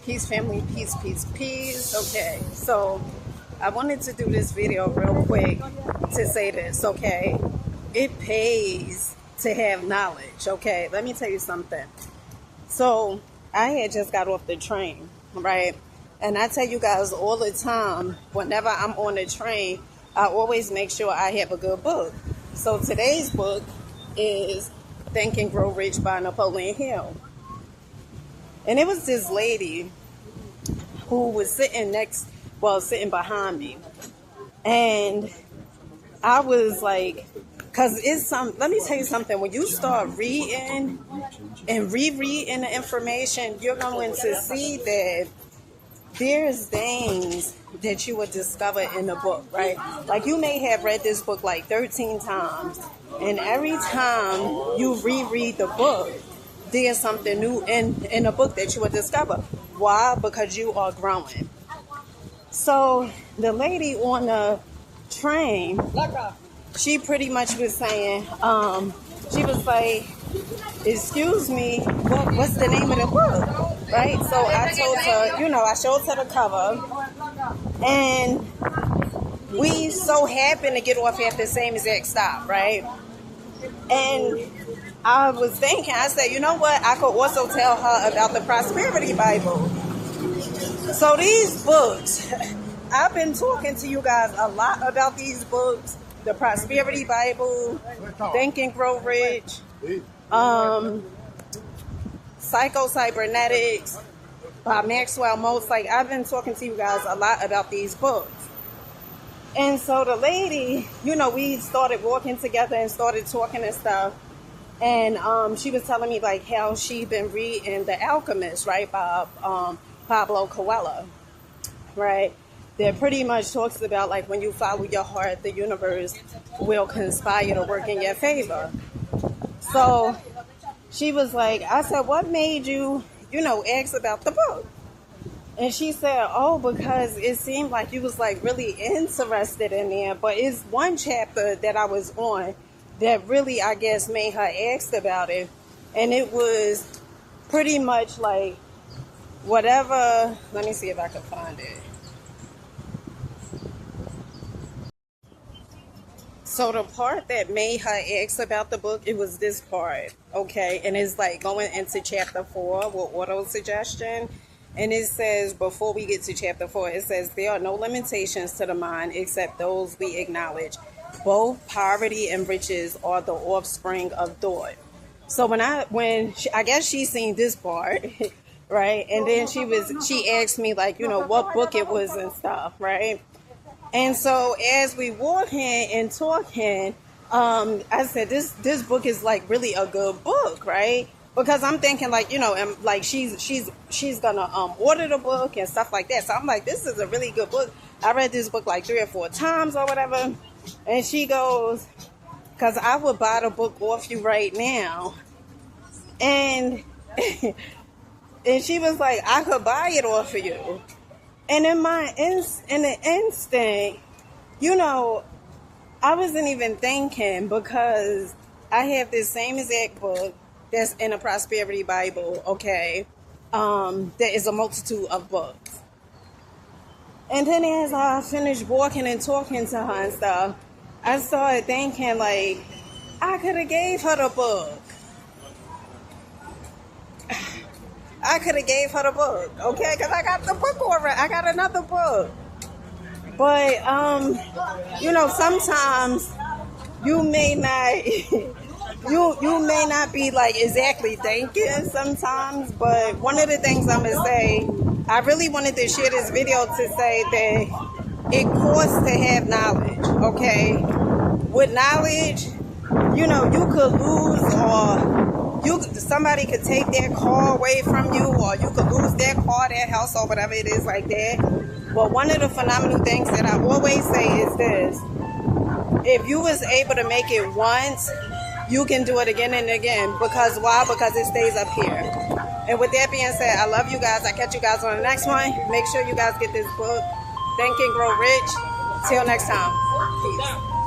Peace, family, peace, peace, peace. Okay, so I wanted to do this video real quick to say this, okay? It pays to have knowledge, okay? Let me tell you something. So I had just got off the train, right? And I tell you guys all the time, whenever I'm on the train, I always make sure I have a good book. So today's book is Think and Grow Rich by Napoleon Hill. And it was this lady who was sitting behind me. And I was like, let me tell you something. When you start reading and rereading the information, you're going to see that there's things that you would discover in the book, right? Like you may have read this book like 13 times. And every time you reread the book, there's something new in a book that you will discover. Why? Because you are growing. So the lady on the train, she pretty much was saying, she was like, excuse me, what's the name of the book? Right? So I told her, I showed her the cover, and we so happened to get off at the same exact stop, right? And I was thinking, I said, you know what? I could also tell her about the Prosperity Bible. So these books, I've been talking to you guys a lot about these books. The Prosperity Bible, Think and Grow Rich, Psycho-Cybernetics by Maxwell Maltz. Like, I've been talking to you guys a lot about these books. And so the lady, we started walking together and started talking and stuff. And she was telling me like how she'd been reading The Alchemist, right, by Pablo Coelho, right? That pretty much talks about like when you follow your heart, the universe will conspire to work in your favor. So she was like, I said, what made you, ask about the book? And she said, oh, because it seemed like you was like really interested in there. But it's one chapter that I was on that really, I guess, made her ask about it. And it was pretty much like whatever. Let me see if I can find it. So the part that made her ask about the book, it was this part, okay? And it's like going into chapter 4 with auto suggestion. And it says, before we get to chapter 4, it says, there are no limitations to the mind except those we acknowledge. Both poverty and riches are the offspring of thought. So I guess she seen this part, right? And then she asked me like, what book it was and stuff, right? And so as we walking and talking, I said, this book is like really a good book, right? Because I'm thinking like, and like she's gonna order the book and stuff like that. So I'm like, this is a really good book. I read this book like 3 or 4 times or whatever. And she goes, because I would buy the book off you right now. And and she was like, I could buy it off of you. And in the instant, I wasn't even thinking, because I have this same exact book that's in a Prosperity Bible, okay? There is a multitude of books. And then as I finished walking and talking to her and stuff, I started thinking like, I could have gave her the book. I could have gave her the book, okay? Because I got the book already. I got another book. But, sometimes you may not, you may not be like exactly thinking sometimes. But one of the things I'm going to say, I really wanted to share this video to say that it costs to have knowledge, okay? With knowledge, you could lose, or somebody could take their car away from you, or you could lose their car, their house, or whatever it is like that. But one of the phenomenal things that I always say is this: if you was able to make it once, you can do it again and again. Because why? Because it stays up here. And with that being said, I love you guys. I'll catch you guys on the next one. Make sure you guys get this book, Think and Grow Rich. Till next time. Peace.